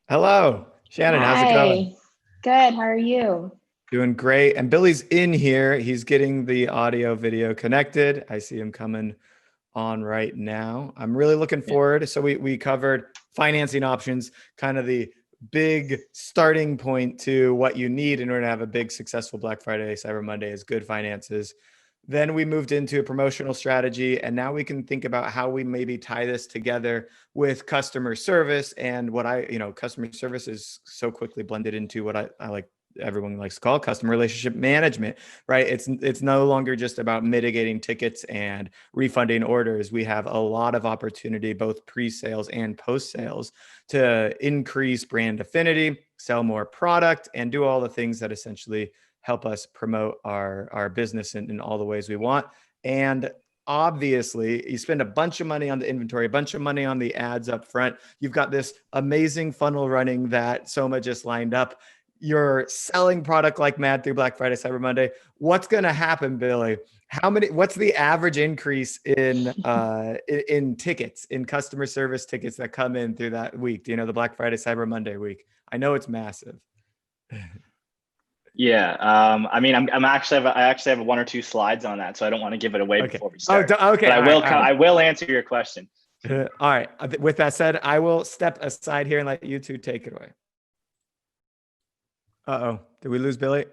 Hello, Shannon. How's it going? Hi. Good. How are you? Doing great. And Billy's in here. He's getting the audio video connected. I see him coming on right now. I'm really looking Yeah. forward. So we covered financing options, kind of the big starting point to what you need in order to have a big successful Black Friday, Cyber Monday is good finances. Then we moved into a promotional strategy, and now we can think about how we maybe tie this together with customer service and what customer service is so quickly blended into what I like everyone likes to call customer relationship management, right? It's no longer just about mitigating tickets and refunding orders. We have a lot of opportunity, both pre-sales and post-sales, to increase brand affinity, sell more product, and do all the things that essentially help us promote our business in all the ways we want. And obviously, you spend a bunch of money on the inventory, a bunch of money on the ads up front. You've got this amazing funnel running that Soma just lined up. You're selling product like mad through Black Friday, Cyber Monday. What's going to happen, Billy? What's the average increase in tickets, in customer service tickets that come in through that week? Do you know, the Black Friday, Cyber Monday week? I know it's massive. Yeah. I mean, I actually have one or two slides on that, so I don't want to give it away Okay. before we start. Okay. But All right. I will answer your question. All right. With that said, I will step aside here and let you two take it away. Uh-oh. Did we lose Billy?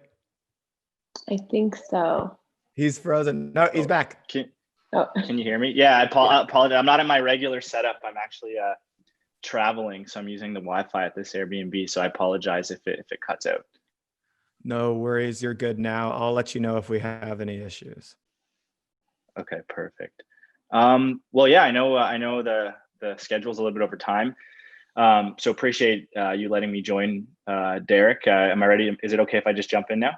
I think so. He's frozen. No, he's back. Can you hear me? Yeah, I apologize. I'm not in my regular setup. I'm actually traveling, so I'm using the Wi-Fi at this Airbnb. So I apologize if it cuts out. No worries. You're good now. I'll let you know if we have any issues. Okay, perfect. Well, yeah, I know the schedule's a little bit over time. So appreciate you letting me join, Derek. Am I ready? Is it okay if I just jump in now?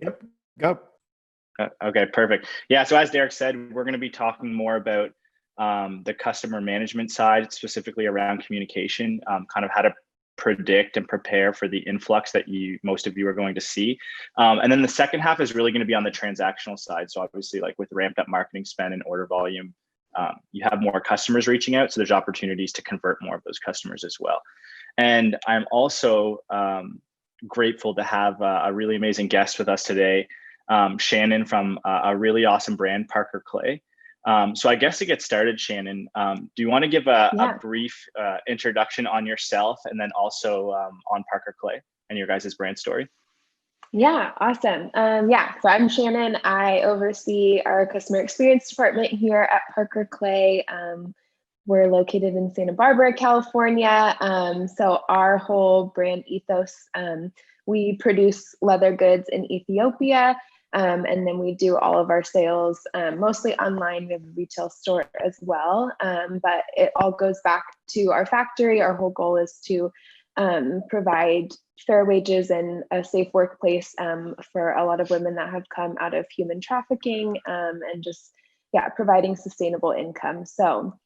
Yep. Go. Okay, perfect. Yeah, so as Derek said, we're going to be talking more about the customer management side, specifically around communication, kind of how to predict and prepare for the influx that most of you are going to see. And then the second half is really going to be on the transactional side. So obviously, like with ramped up marketing spend and order volume, you have more customers reaching out. So there's opportunities to convert more of those customers as well. And I'm also grateful to have a really amazing guest with us today, Shannon from a really awesome brand, Parker Clay. So I guess to get started, Shannon, do you want to give a brief introduction on yourself and then also on Parker Clay and your guys' brand story? Yeah, awesome. So I'm Shannon. I oversee our customer experience department here at Parker Clay. We're located in Santa Barbara, California. So our whole brand ethos, we produce leather goods in Ethiopia. And then we do all of our sales mostly online. We have a retail store as well, but it all goes back to our factory. Our whole goal is to provide fair wages and a safe workplace for a lot of women that have come out of human trafficking and just, providing sustainable income. So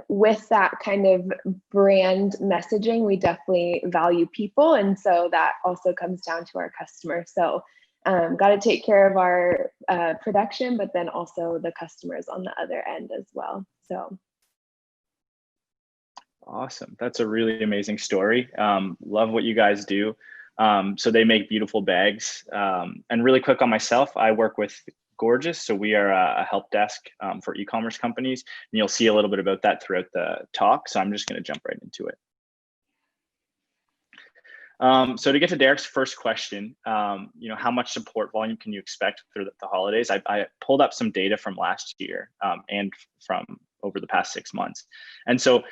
with that kind of brand messaging, we definitely value people. And so that also comes down to our customers. So got to take care of our production, but then also the customers on the other end as well. So. Awesome. That's a really amazing story. Love what you guys do. So they make beautiful bags. And really quick on myself, I work with Gorgeous. So we are a help desk for e-commerce companies. And you'll see a little bit about that throughout the talk. So I'm just going to jump right into it. So to get to Derek's first question, how much support volume can you expect through the holidays? I pulled up some data from last year and from over the past 6 months. And so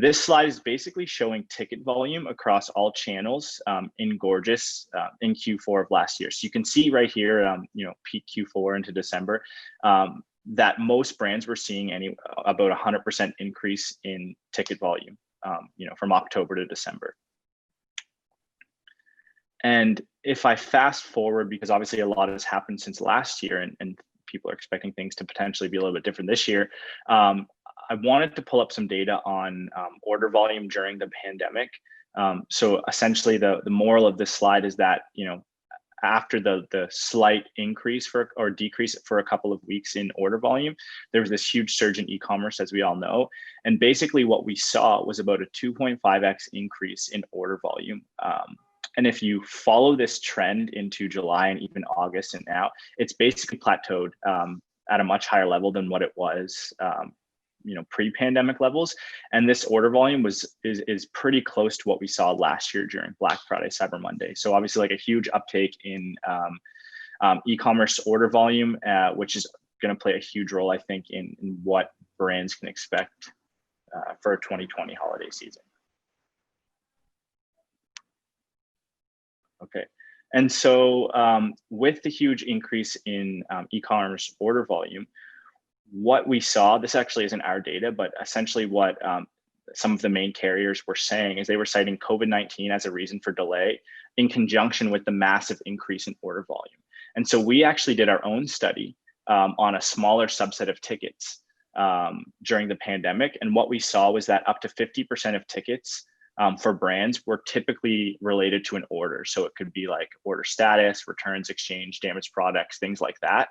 this slide is basically showing ticket volume across all channels in Gorgeous in Q4 of last year. So you can see right here, peak Q4 into December, that most brands were seeing about 100% increase in ticket volume, from October to December. And if I fast forward, because obviously a lot has happened since last year and people are expecting things to potentially be a little bit different this year, I wanted to pull up some data on order volume during the pandemic. So essentially the moral of this slide is that, after the slight increase or decrease for a couple of weeks in order volume, there was this huge surge in e-commerce, as we all know. And basically what we saw was about a 2.5x increase in order volume. And if you follow this trend into July and even August and now, it's basically plateaued at a much higher level than what it was pre-pandemic levels. And this order volume is pretty close to what we saw last year during Black Friday, Cyber Monday. So obviously like a huge uptake in e-commerce order volume, which is going to play a huge role, I think, in what brands can expect for a 2020 holiday season. Okay. And so with the huge increase in e-commerce order volume, what we saw, this actually isn't our data, but essentially what some of the main carriers were saying is they were citing COVID-19 as a reason for delay in conjunction with the massive increase in order volume. And so we actually did our own study on a smaller subset of tickets during the pandemic. And what we saw was that up to 50% of tickets for brands were typically related to an order. So it could be like order status, returns, exchange, damaged products, things like that.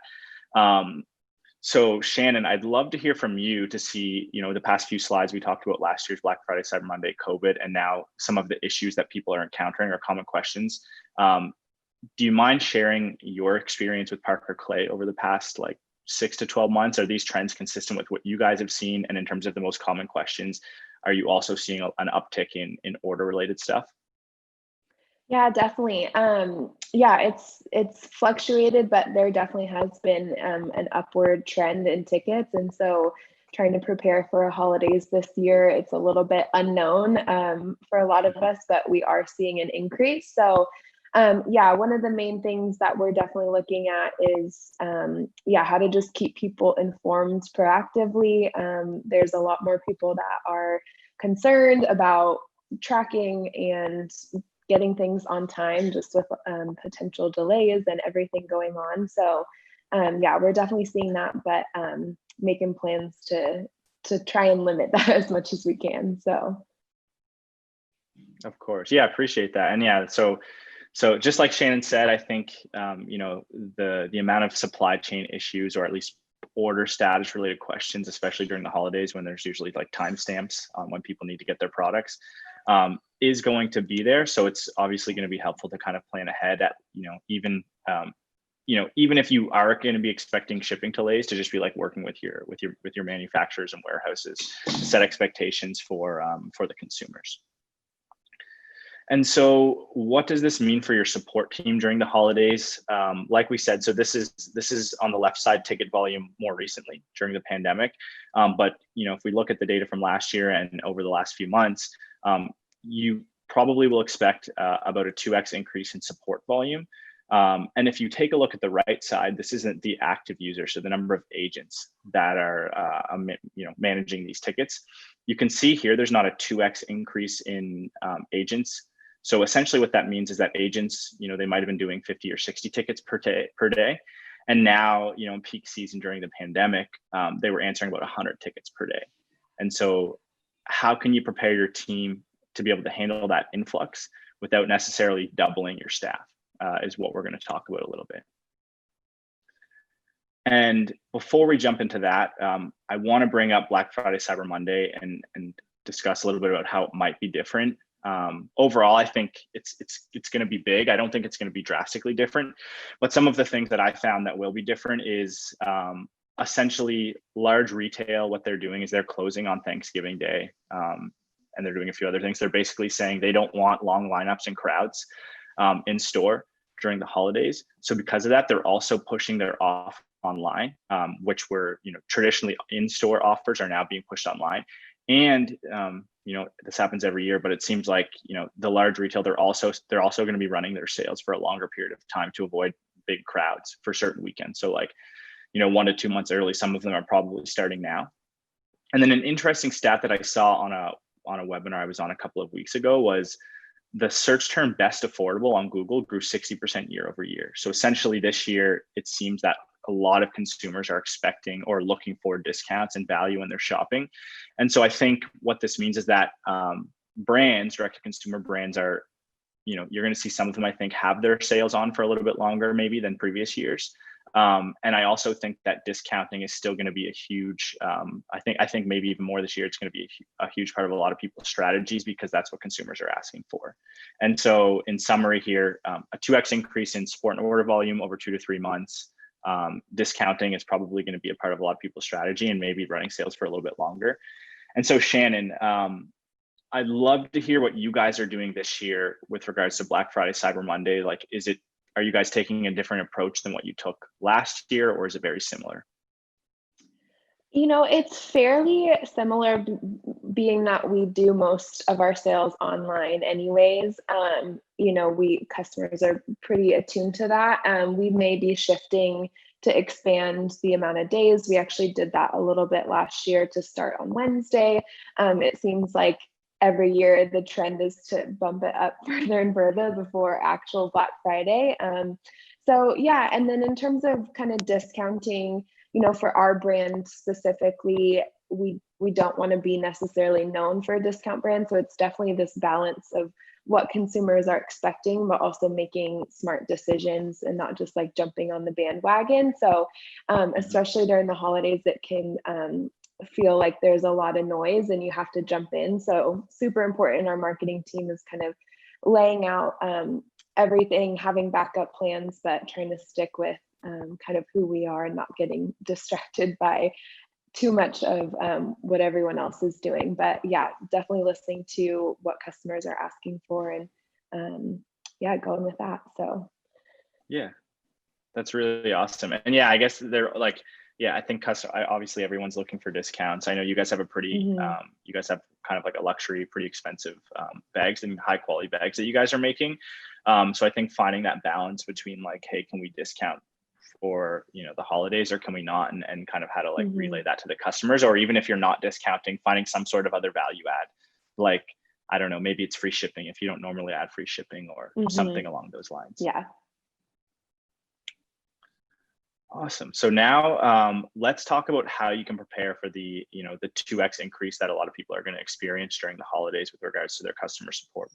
So Shannon, I'd love to hear from you to see, the past few slides we talked about last year's Black Friday, Cyber Monday, COVID, and now some of the issues that people are encountering or common questions. Do you mind sharing your experience with Parker Clay over the past 6 to 12 months? Are these trends consistent with what you guys have seen? And in terms of the most common questions, are you also seeing an uptick in order related stuff? Yeah, definitely. It's fluctuated, but there definitely has been an upward trend in tickets. And so trying to prepare for holidays this year, it's a little bit unknown for a lot of us, but we are seeing an increase. So one of the main things that we're definitely looking at is how to just keep people informed proactively. There's a lot more people that are concerned about tracking and getting things on time, just with potential delays and everything going on. So we're definitely seeing that, but making plans to try and limit that as much as we can. So of course, yeah, appreciate that. And so just like Shannon said, I think the amount of supply chain issues, or at least order status related questions, especially during the holidays when there's usually timestamps on when people need to get their products, is going to be there. So it's obviously going to be helpful to kind of plan ahead at, even if you are going to be expecting shipping delays, to just be working with your manufacturers and warehouses to set expectations for the consumers. And so what does this mean for your support team during the holidays? Like we said, so this is on the left side, ticket volume more recently during the pandemic. But if we look at the data from last year and over the last few months, you probably will expect about a 2x increase in support volume. And if you take a look at the right side, this isn't the active user, so the number of agents that are managing these tickets. You can see here there's not a 2x increase in agents. So essentially what that means is that agents, they might have been doing 50 or 60 tickets per day. And now, in peak season during the pandemic, they were answering about 100 tickets per day. And so how can you prepare your team to be able to handle that influx without necessarily doubling your staff, is what we're going to talk about a little bit. And before we jump into that, I want to bring up Black Friday, Cyber Monday and discuss a little bit about how it might be different. Overall, I think it's going to be big. I don't think it's going to be drastically different, but some of the things that I found that will be different is essentially large retail. What they're doing is they're closing on Thanksgiving Day, and they're doing a few other things. They're basically saying they don't want long lineups and crowds in store during the holidays. So because of that, they're also pushing their off online, which were traditionally in-store offers are now being pushed online. And this happens every year, but it seems like the large retail, they're also going to be running their sales for a longer period of time to avoid big crowds for certain weekends. So 1 to 2 months early, some of them are probably starting now. And then an interesting stat that I saw on a webinar I was on a couple of weeks ago was the search term best affordable on Google grew 60% year over year. So essentially this year, it seems that a lot of consumers are expecting or looking for discounts and value when they're shopping. And so I think what this means is that brands, direct-to-consumer brands, are you're going to see some of them, I think, have their sales on for a little bit longer maybe than previous years. And I also think that discounting is still going to be a huge, I think maybe even more this year, it's going to be a huge part of a lot of people's strategies, because that's what consumers are asking for. And so in summary here, a 2x increase in support and order volume over 2 to 3 months. Discounting is probably going to be a part of a lot of people's strategy, and maybe running sales for a little bit longer. And so Shannon, I'd love to hear what you guys are doing this year with regards to Black Friday, Cyber Monday. Like, are you guys taking a different approach than what you took last year, or is it very similar? It's fairly similar, being that we do most of our sales online anyways. Customers are pretty attuned to that. We may be shifting to expand the amount of days. We actually did that a little bit last year to start on Wednesday. It seems like every year the trend is to bump it up further and further before actual Black Friday. And then in terms of kind of discounting, for our brand specifically, we don't want to be necessarily known for a discount brand. So it's definitely this balance of what consumers are expecting, but also making smart decisions and not just like jumping on the bandwagon. So especially during the holidays, it can feel like there's a lot of noise and you have to jump in. So super important. Our marketing team is kind of laying out everything, having backup plans, but trying to stick with kind of who we are and not getting distracted by too much of what everyone else is doing. But yeah, definitely listening to what customers are asking for, and going with that. So yeah, that's really awesome. And yeah, I guess they're like, I think obviously everyone's looking for discounts. I know you guys have a pretty, you guys have kind of like a luxury, pretty expensive bags and high quality bags that you guys are making. So I think finding that balance between like, hey, can we discount for the holidays, or can we not, and kind of how to like relay that to the customers, or even if you're not discounting, finding some sort of other value add, like, I don't know, maybe it's free shipping if you don't normally add free shipping, or something along those lines. Yeah. Awesome. So now let's talk about how you can prepare for the 2x increase that a lot of people are going to experience during the holidays with regards to their customer support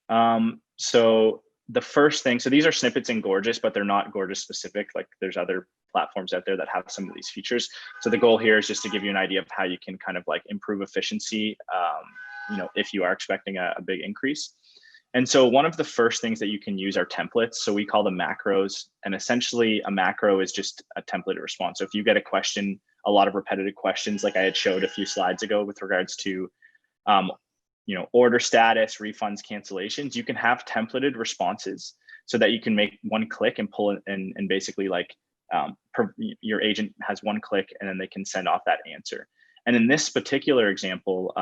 volume. So the first thing, so these are snippets in Gorgeous, but they're not Gorgeous specific. Like, there's other platforms out there that have some of these features. So the goal here is just to give you an idea of how you can kind of like improve efficiency, if you are expecting a big increase. And so one of the first things that you can use are templates. So we call them macros. And essentially a macro is just a templated response. So if you get a question, a lot of repetitive questions, like I had showed a few slides ago with regards to order status, refunds, cancellations, you can have templated responses so that you can make one click and pull it and basically like your agent has one click and then they can send off that answer. And in this particular example,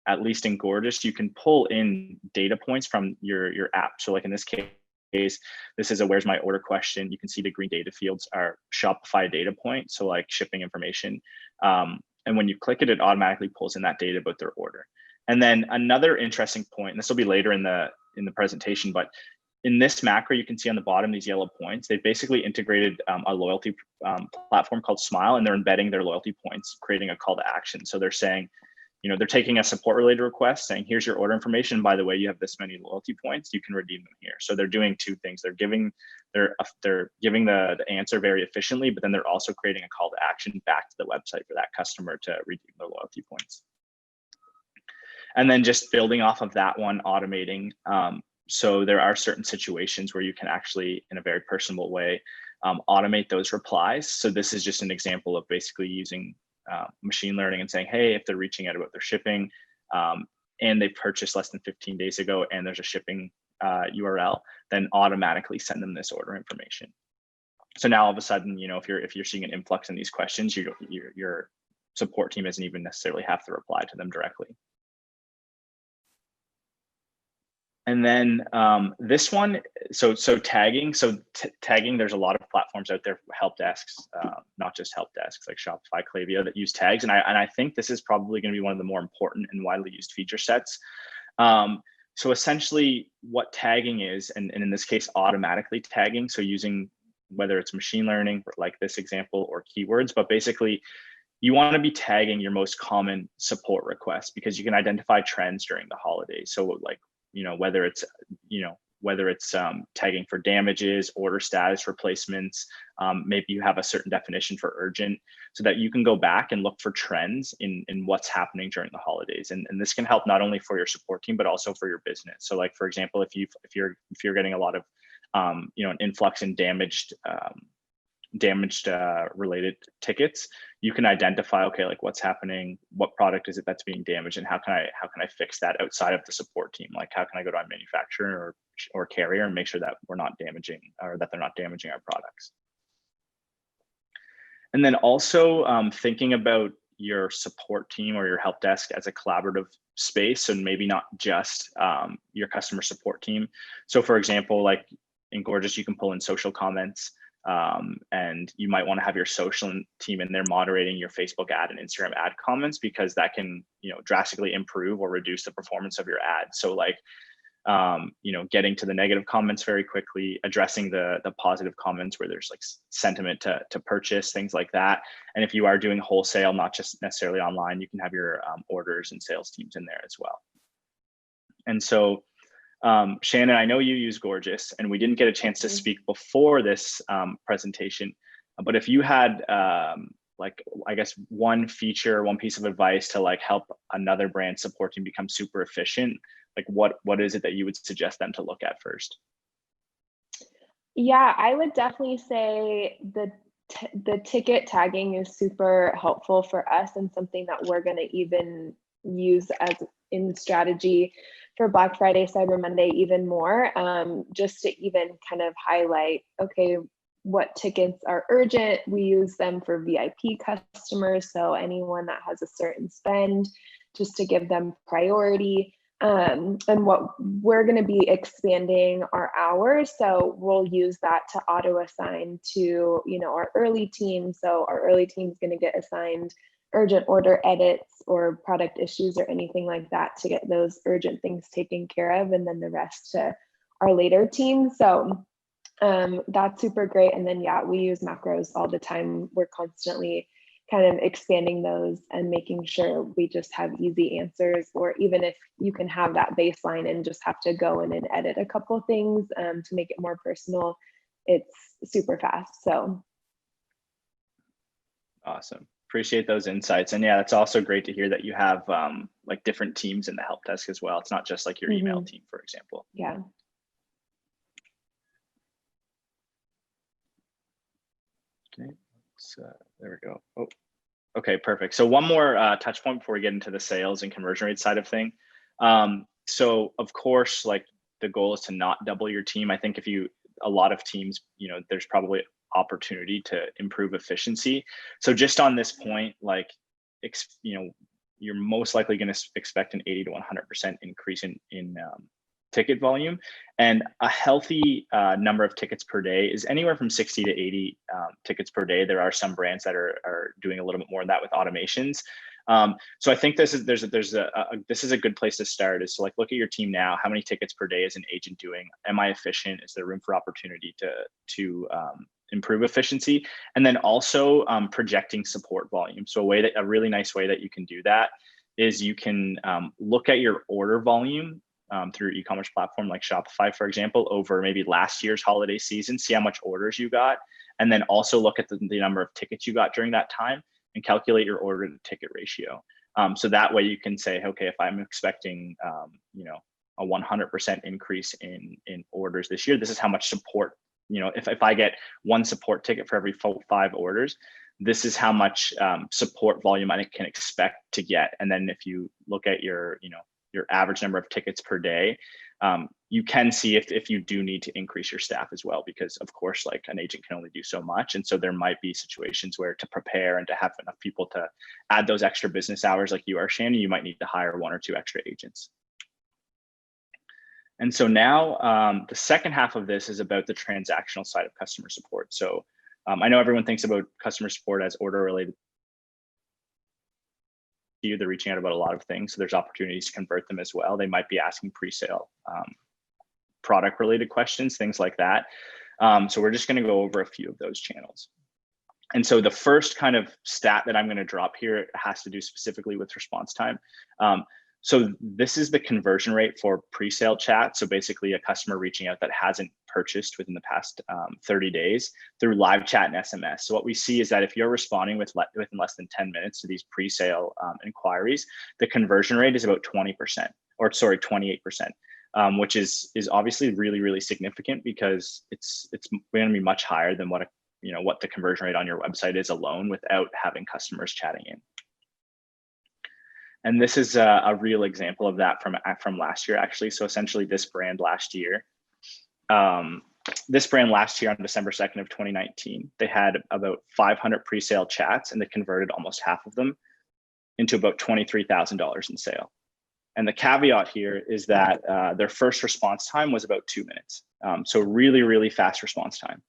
at least in Gorgeous, you can pull in data points from your app. So like in this case, this is a where's my order question. You can see the green data fields are Shopify data point. So like shipping information. And when you click it, it automatically pulls in that data about their order. And then another interesting point, and this will be later in the presentation, but in this macro, you can see on the bottom, these yellow points, they've basically integrated a loyalty platform called Smile, and they're embedding their loyalty points, creating a call to action. So they're saying, they're taking a support related request saying, here's your order information. By the way, you have this many loyalty points, you can redeem them here. So they're doing two things. They're giving the answer very efficiently, but then they're also creating a call to action back to the website for that customer to redeem their loyalty points. And then just building off of that one, automating. So there are certain situations where you can actually, in a very personable way, automate those replies. So this is just an example of basically using machine learning and saying, hey, if they're reaching out about their shipping and they purchased less than 15 days ago and there's a shipping URL, then automatically send them this order information. So now all of a sudden, if you're seeing an influx in these questions, your support team doesn't even necessarily have to reply to them directly. And then this one, so tagging. So tagging, there's a lot of platforms out there, help desks, not just help desks like Shopify, Klaviyo, that use tags. And I think this is probably going to be one of the more important and widely used feature sets. So essentially what tagging is, and in this case, automatically tagging. So using, whether it's machine learning, like this example, or keywords, but basically you want to be tagging your most common support requests because you can identify trends during the holidays. So like, whether it's, tagging for damages, order status replacements. Maybe you have a certain definition for urgent, so that you can go back and look for trends in what's happening during the holidays. And this can help not only for your support team, but also for your business. So like, for example, if you're getting a lot of, an influx in damaged related tickets, you can identify, okay, like what's happening, what product is it that's being damaged, and how can I fix that outside of the support team? Like, how can I go to our manufacturer or carrier and make sure that we're not damaging, or that they're not damaging our products? And then also thinking about your support team or your help desk as a collaborative space, and maybe not just your customer support team. So for example, like in Gorgias, you can pull in social comments, and you might want to have your social team in there moderating your Facebook ad and Instagram ad comments, because that can, drastically improve or reduce the performance of your ad. So like, getting to the negative comments very quickly, addressing the positive comments where there's like sentiment to purchase, things like that. And if you are doing wholesale, not just necessarily online, you can have your orders and sales teams in there as well. And so Shannon, I know you use Gorgias, and we didn't get a chance to speak before this presentation, but if you had like, I guess, one piece of advice to like help another brand support team become super efficient, like what is it that you would suggest them to look at first? Yeah, I would definitely say the ticket tagging is super helpful for us, and something that we're going to even use as in strategy for Black Friday, Cyber Monday even more, just to even kind of highlight, okay, what tickets are urgent. We use them for VIP customers, so anyone that has a certain spend, just to give them priority. And what we're going to be expanding our hours, so we'll use that to auto assign to our early team. So our early team is going to get assigned urgent order edits or product issues or anything like that, to get those urgent things taken care of, and then the rest to our later team. So that's super great. And then we use macros all the time. We're constantly kind of expanding those and making sure we just have easy answers, or even if you can have that baseline and just have to go in and edit a couple things to make it more personal, it's super fast. So awesome. Appreciate those insights. And yeah, it's also great to hear that you have like different teams in the help desk as well. It's not just like your email team, for example. Yeah. Okay, so there we go. Oh, okay, perfect. So one more touch point before we get into the sales and conversion rate side of thing. So of course, like the goal is to not double your team. I think a lot of teams, there's probably opportunity to improve efficiency. So just on this point, like, you're most likely going to expect an 80 to 100% increase in ticket volume, and a healthy number of tickets per day is anywhere from 60 to 80 tickets per day. There are some brands that are doing a little bit more of that with automations. So I think this is a good place to start, is to like look at your team now. How many tickets per day is an agent doing? Am I efficient? Is there room for opportunity to improve efficiency? And then also projecting support volume. So a really nice way that you can do that is you can look at your order volume through e-commerce platform like Shopify, for example, over maybe last year's holiday season, see how much orders you got, and then also look at the number of tickets you got during that time and calculate your order to ticket ratio. So that way you can say, okay, if I'm expecting, a 100% increase in orders this year, this is how much support, if I get one support ticket for every 5 orders, this is how much support volume I can expect to get. And then if you look at your average number of tickets per day, you can see if you do need to increase your staff as well, because of course, like an agent can only do so much. And so there might be situations where to prepare and to have enough people to add those extra business hours like you are, Shannon, you might need to hire 1 or 2 extra agents. And so now the second half of this is about the transactional side of customer support. So I know everyone thinks about customer support as order related. They're reaching out about a lot of things. So there's opportunities to convert them as well. They might be asking pre-sale product related questions, things like that. So we're just going to go over a few of those channels. And so the first kind of stat that I'm going to drop here has to do specifically with response time. So this is the conversion rate for pre-sale chat. So basically a customer reaching out that hasn't purchased within the past 30 days through live chat and SMS. So what we see is that if you're responding within less than 10 minutes to these pre-sale inquiries, the conversion rate is about 20%, or sorry, 28%, which is obviously really, really significant, because it's going to be much higher than what the conversion rate on your website is alone without having customers chatting in. And this is a real example of that from last year, actually. So essentially this brand last year on December 2nd of 2019, they had about 500 pre-sale chats, and they converted almost half of them into about $23,000 in sale. And the caveat here is that their first response time was about 2 minutes. So really, really fast response time.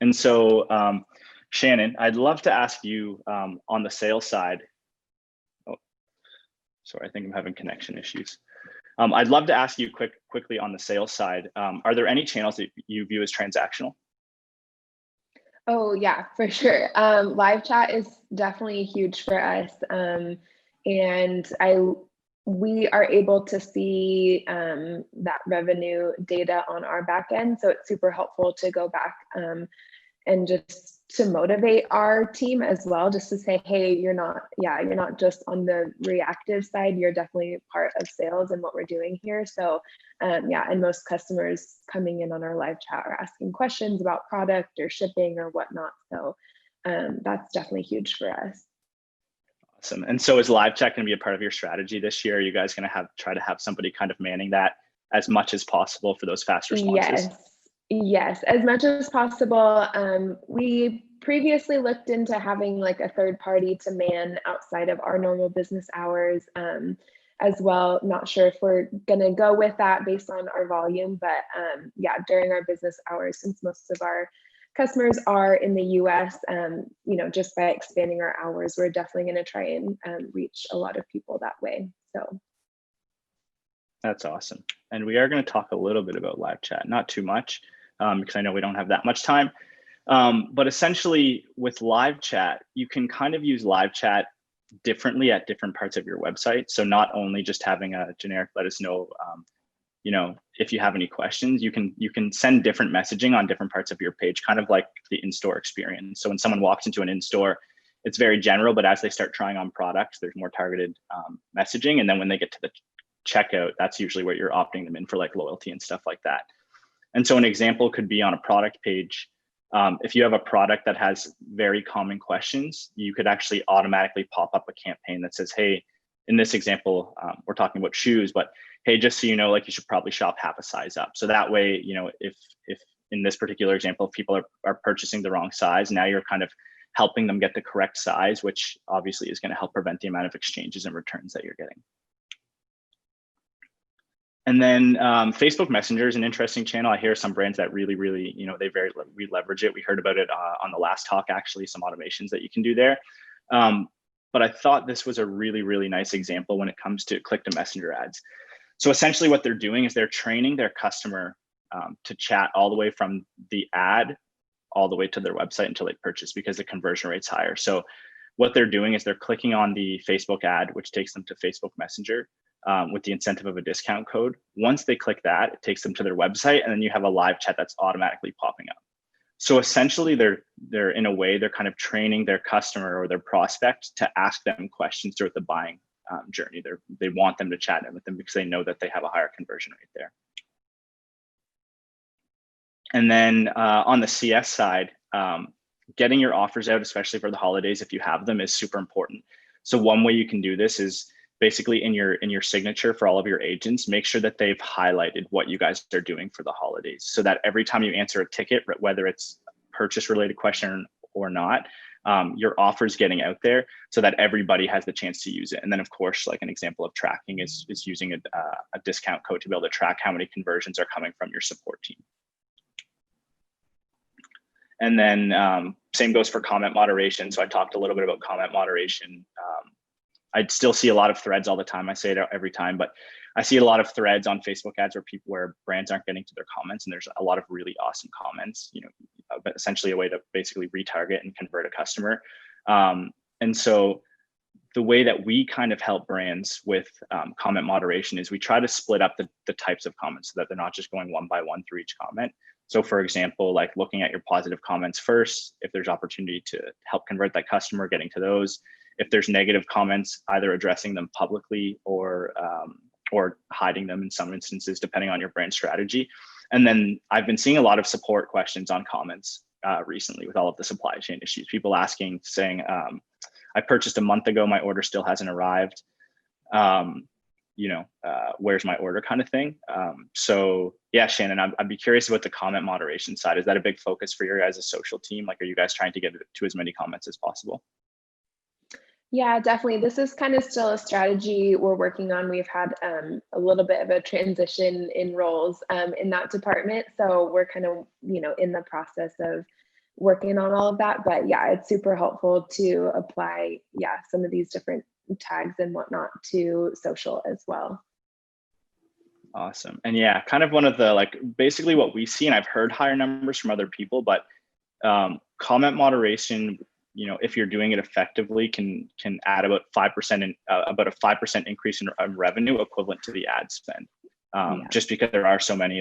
And so, Shannon, I'd love to ask you on the sales side. Oh, sorry, I think I'm having connection issues. I'd love to ask you quickly on the sales side. Are there any channels that you view as transactional? Oh yeah, for sure. Live chat is definitely huge for us. And we are able to see that revenue data on our back end. So it's super helpful to go back and just to motivate our team as well, just to say, hey, you're not just on the reactive side, you're definitely part of sales and what we're doing here. So and most customers coming in on our live chat are asking questions about product or shipping or whatnot. So that's definitely huge for us. Awesome. And so is live chat going to be a part of your strategy this year? Are you guys going to try to have somebody kind of manning that as much as possible for those fast responses? Yes, as much as possible. We previously looked into having like a third party to man outside of our normal business hours as well. Not sure if we're going to go with that based on our volume, but during our business hours, since most of our customers are in the US, just by expanding our hours, we're definitely going to try and reach a lot of people that way. So that's awesome. And we are going to talk a little bit about live chat, not too much, because I know we don't have that much time. But essentially with live chat, you can kind of use live chat differently at different parts of your website. So not only just having a generic, let us know, if you have any questions, you can send different messaging on different parts of your page, kind of like the in-store experience. So when someone walks into an in-store, it's very general, but as they start trying on products, there's more targeted messaging. And then when they get to the checkout, that's usually where you're opting them in for like loyalty and stuff like that. And so an example could be on a product page. If you have a product that has very common questions, you could actually automatically pop up a campaign that says, hey, in this example, we're talking about shoes, but hey, just so you know, like you should probably shop half a size up. So that way, if in this particular example, if people are purchasing the wrong size, now you're kind of helping them get the correct size, which obviously is going to help prevent the amount of exchanges and returns that you're getting. And then Facebook Messenger is an interesting channel. I hear some brands that really, we leverage it. We heard about it on the last talk, actually, some automations that you can do there. But I thought this was a really, really nice example when it comes to click to messenger ads. So essentially what they're doing is they're training their customer to chat all the way from the ad all the way to their website until they purchase, because the conversion rate's higher. So what they're doing is they're clicking on the Facebook ad, which takes them to Facebook Messenger with the incentive of a discount code. Once they click that, it takes them to their website, and then you have a live chat that's automatically popping up. So essentially they're in a way, they're kind of training their customer or their prospect to ask them questions throughout the buying journey. They want them to chat with them because they know that they have a higher conversion rate there. And then on the CS side, getting your offers out, especially for the holidays, if you have them, is super important. So one way you can do this is basically in your signature for all of your agents, make sure that they've highlighted what you guys are doing for the holidays, so that every time you answer a ticket, whether it's purchase related question or not, your offer is getting out there so that everybody has the chance to use it. And then of course, like an example of tracking is using a discount code to be able to track how many conversions are coming from your support team. And then same goes for comment moderation. So I talked a little bit about comment moderation. I still see a lot of threads all the time. I say it every time, but I see a lot of threads on Facebook ads where brands aren't getting to their comments, and there's a lot of really awesome comments, but essentially a way to basically retarget and convert a customer. And so the way that we kind of help brands with comment moderation is we try to split up the types of comments so that they're not just going one by one through each comment. So for example, like looking at your positive comments first, if there's opportunity to help convert that customer, getting to those. If there's negative comments, either addressing them publicly or hiding them in some instances, depending on your brand strategy. And then I've been seeing a lot of support questions on comments recently with all of the supply chain issues. People asking, saying, I purchased a month ago, my order still hasn't arrived. Where's my order kind of thing. So yeah, Shannon, I'd be curious about the comment moderation side. Is that a big focus for your guys' social team? Like, are you guys trying to get to as many comments as possible? Yeah, definitely. This is kind of still a strategy we're working on. We've had a little bit of a transition in roles in that department. So we're kind of, in the process of working on all of that. But yeah, it's super helpful to apply, some of these different tags and whatnot to social as well. Awesome. And yeah, kind of one of the, basically what we see, and I've heard higher numbers from other people, but comment moderation, if you're doing it effectively, can add about 5% in about a 5% increase in revenue equivalent to the ad spend, just because there are so many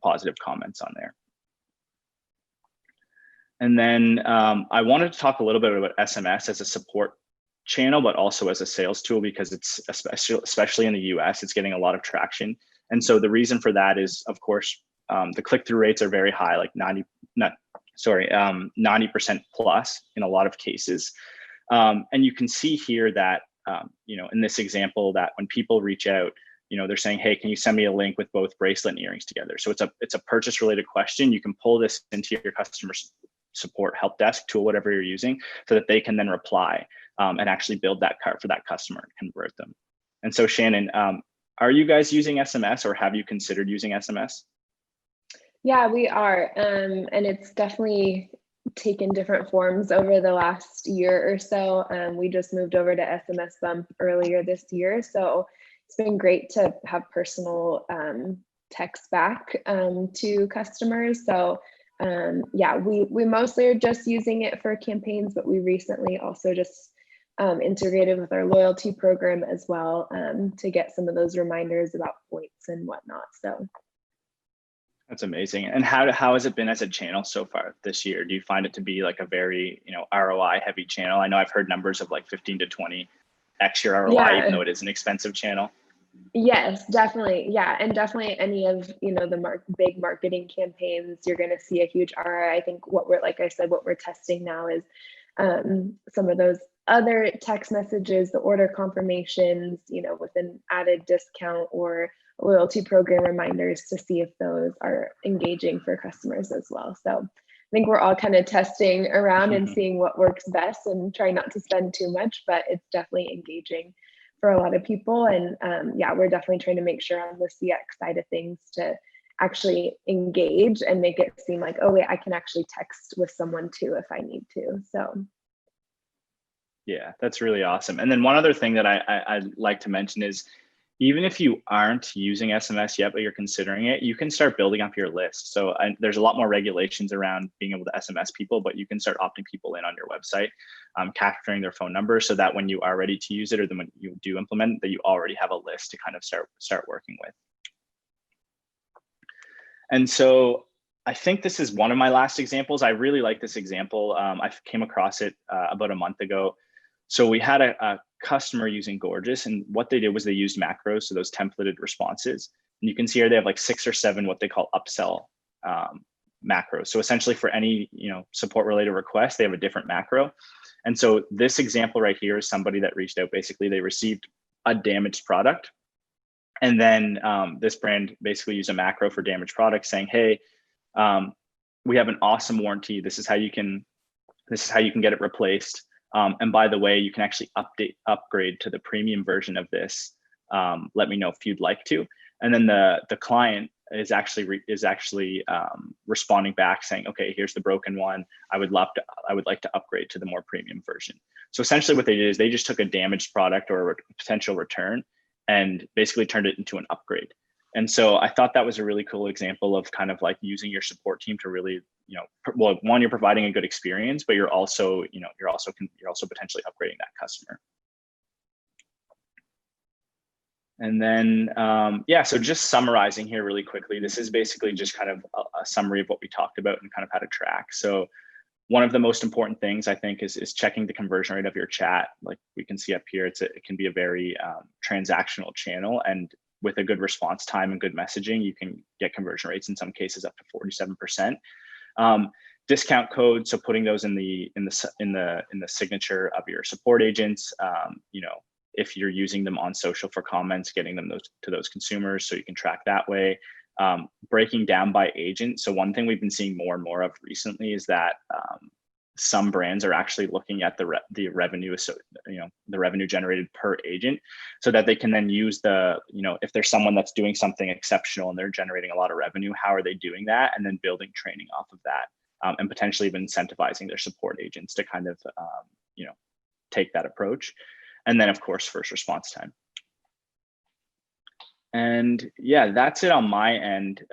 positive comments on there. And then I wanted to talk a little bit about SMS as a support channel, but also as a sales tool, because it's especially in the US, it's getting a lot of traction. And so the reason for that is, of course, the click-through rates are very high, like 90% plus in a lot of cases. And you can see here that, in this example, that when people reach out, they're saying, hey, can you send me a link with both bracelet and earrings together? So it's a purchase related question. You can pull this into your customer support help desk tool, whatever you're using, so that they can then reply and actually build that cart for that customer and convert them. And so Shannon, are you guys using SMS, or have you considered using SMS? Yeah, we are. And it's definitely taken different forms over the last year or so. We just moved over to SMS Bump earlier this year. So it's been great to have personal text back to customers. So we mostly are just using it for campaigns, but we recently also just integrated with our loyalty program as well to get some of those reminders about points and whatnot. So that's amazing. And how has it been as a channel so far this year? Do you find it to be like a very ROI heavy channel? I know I've heard numbers of like 15 to 20x your ROI, even though it is an expensive channel. Yes, definitely. Yeah, and definitely any of the big marketing campaigns, you're going to see a huge ROI. I think what we're testing now is some of those other text messages, the order confirmations, with an added discount or loyalty program reminders to see if those are engaging for customers as well. So I think we're all kind of testing around and seeing what works best and trying not to spend too much, but it's definitely engaging for a lot of people. And we're definitely trying to make sure on the CX side of things to actually engage and make it seem like, oh wait, I can actually text with someone too if I need to. So yeah, that's really awesome. And then one other thing that I'd like to mention is, even if you aren't using SMS yet, but you're considering it, you can start building up your list. So there's a lot more regulations around being able to SMS people, but you can start opting people in on your website, capturing their phone number, so that when you are ready to use it, or then when you do implement it, that you already have a list to kind of start working with. And so I think this is one of my last examples. I really like this example. I came across it about a month ago. So we had a customer using Gorgeous, and what they did was they used macros, so those templated responses. And you can see here they have like 6 or 7 what they call upsell macros. So essentially for any support related request, they have a different macro. And so this example right here is somebody that reached out. Basically, they received a damaged product, and then this brand basically used a macro for damaged products, saying, hey, we have an awesome warranty. This is how you can get it replaced. And by the way, you can actually upgrade to the premium version of this. Let me know if you'd like to. And then the client is actually responding back saying, okay, here's the broken one. I would like to upgrade to the more premium version. So essentially what they did is they just took a damaged product or a potential return and basically turned it into an upgrade. And so I thought that was a really cool example of kind of like using your support team to really, well, one, you're providing a good experience, but you're also potentially upgrading that customer. And then, so just summarizing here really quickly, this is basically just kind of a summary of what we talked about and kind of how to track. So one of the most important things I think is checking the conversion rate of your chat. Like we can see up here, it can be a very transactional channel, and with a good response time and good messaging, you can get conversion rates in some cases up to 47%. Discount codes, so putting those in the signature of your support agents. If you're using them on social for comments, getting them to those consumers so you can track that way. Breaking down by agent. So one thing we've been seeing more and more of recently is that some brands are actually looking at the revenue, so the revenue generated per agent, so that they can then use if there's someone that's doing something exceptional and they're generating a lot of revenue, how are they doing that, and then building training off of that, and potentially even incentivizing their support agents to kind of take that approach. And then of course, first response time. And yeah, that's it on my end.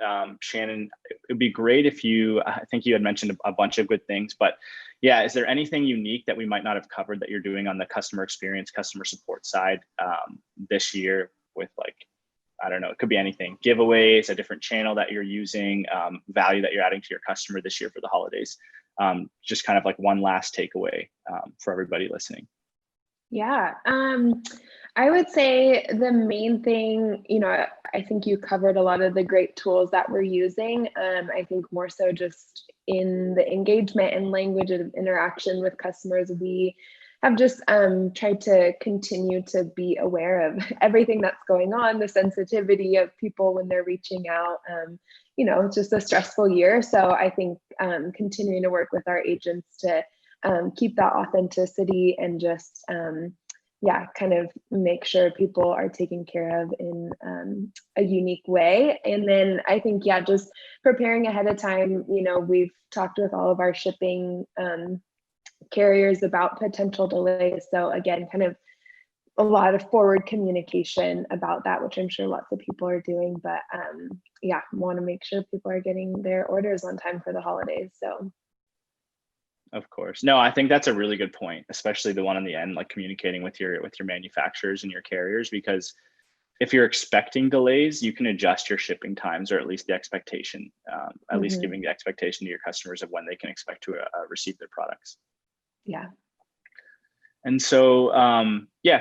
Shannon, it'd be great if I think you had mentioned a bunch of good things, but yeah, is there anything unique that we might not have covered that you're doing on the customer experience, customer support side this year with, like, I don't know, it could be anything, giveaways, a different channel that you're using, value that you're adding to your customer this year for the holidays? Just kind of like one last takeaway for everybody listening. Yeah, I would say the main thing, I think you covered a lot of the great tools that we're using. I think more so just in the engagement and language of interaction with customers, we have just tried to continue to be aware of everything that's going on, the sensitivity of people when they're reaching out. It's just a stressful year. So I think continuing to work with our agents to keep that authenticity and just, kind of make sure people are taken care of in a unique way. And then I think, just preparing ahead of time. We've talked with all of our shipping carriers about potential delays. So again, kind of a lot of forward communication about that, which I'm sure lots of people are doing, but want to make sure people are getting their orders on time for the holidays. So. Of course. No, I think that's a really good point, especially the one on the end, like communicating with your manufacturers and your carriers, because if you're expecting delays, you can adjust your shipping times, or at least the expectation, at least giving the expectation to your customers of when they can expect to receive their products. Yeah. And so,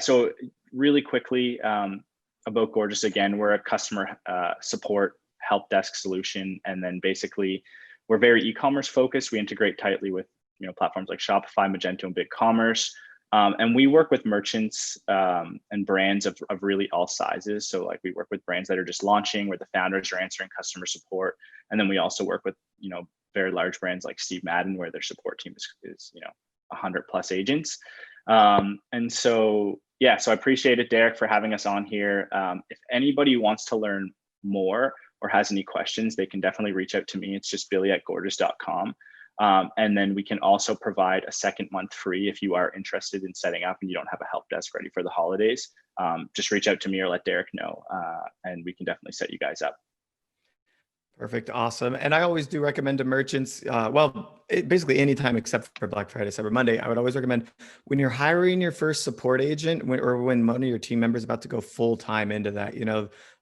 so really quickly about Gorgias, again, we're a customer support help desk solution. And then basically we're very e-commerce focused. We integrate tightly with platforms like Shopify, Magento, and BigCommerce. And we work with merchants and brands of really all sizes. So like we work with brands that are just launching, where the founders are answering customer support. And then we also work with, very large brands like Steve Madden, where their support team is 100+ agents. And so, so I appreciate it, Derek, for having us on here. If anybody wants to learn more or has any questions, they can definitely reach out to me. It's just billy@gorgias.com. And then we can also provide a second month free if you are interested in setting up and you don't have a help desk ready for the holidays. Just reach out to me or let Derek know, and we can definitely set you guys up. Perfect. Awesome. And I always do recommend to merchants, basically anytime except for Black Friday, Cyber Monday, I would always recommend when you're hiring your first support agent, or when one of your team members is about to go full time into that.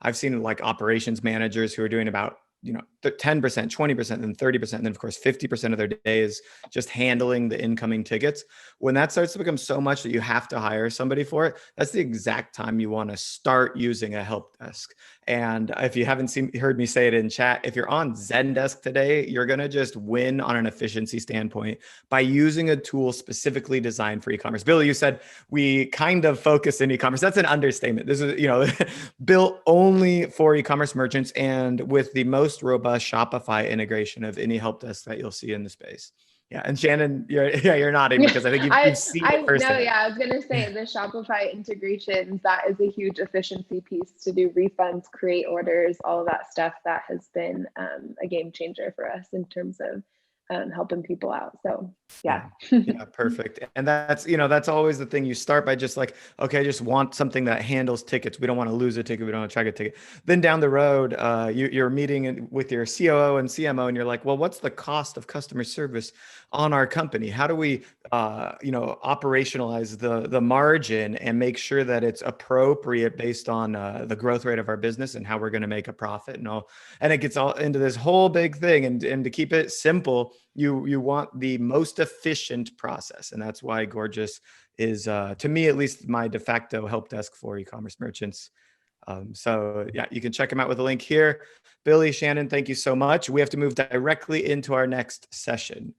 I've seen like operations managers who are doing about 10%, 20%, and 30%. And then of course, 50% of their day is just handling the incoming tickets. When that starts to become so much that you have to hire somebody for it, that's the exact time you want to start using a help desk. And if you haven't heard me say it in chat, if you're on Zendesk today, you're going to just win on an efficiency standpoint by using a tool specifically designed for e-commerce. Billy, you said we kind of focus in e-commerce. That's an understatement. This is, built only for e-commerce merchants and with the most robust Shopify integration of any help desk that you'll see in the space. Yeah, and Shannon, you're nodding because I think you've seen it firsthand. I was gonna say the Shopify integrations, that is a huge efficiency piece to do refunds, create orders, all of that stuff. That has been a game changer for us in terms of helping people out. So yeah. Yeah, perfect. And that's always the thing. You start by just like, okay, I just want something that handles tickets. We don't want to lose a ticket. We don't want to track a ticket. Then down the road, you're meeting with your COO and CMO, and you're like, well, what's the cost of customer service on our company? How do we, operationalize the margin and make sure that it's appropriate based on the growth rate of our business and how we're going to make a profit and all? And it gets all into this whole big thing. And to keep it simple, you want the most efficient process, and that's why Gorgeous is, to me at least, my de facto help desk for e-commerce merchants. So yeah, you can check them out with a link here. Billy, Shannon, thank you so much. We have to move directly into our next session.